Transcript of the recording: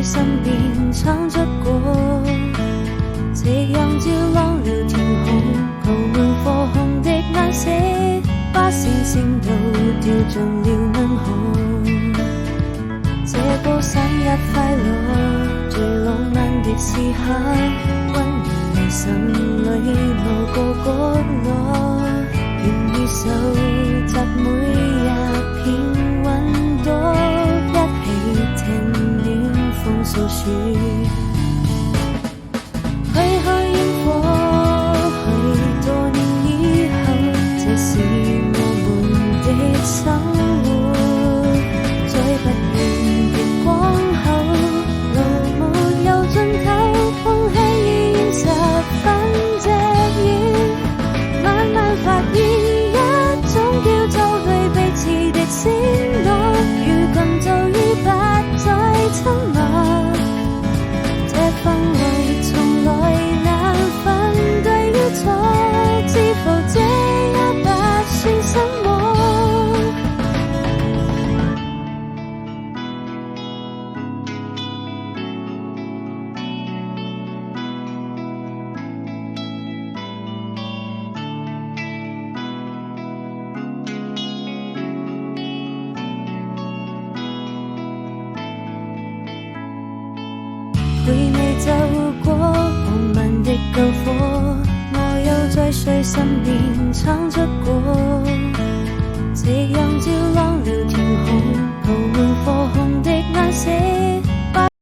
身邊闖出過，夕陽照亮了天空，鋪滿火紅的顏色，把星星都掉進了銀河。這個生日快樂，最浪漫的時刻，溫暖你心裏某個角落，願意收集每一片雲朵，一起聽暖風訴說。去看煙火，許多年以後，這是我們的生活。再不遠的光後，路沒有盡頭，空氣已現十分隻遠。慢慢發現一種叫做對彼此的承諾，如今就已不再親密。這氛圍從來難分對與錯，知否這也不算什麼。回味走過浪漫的篝火，我又在誰身邊闖出過，夕陽照亮了天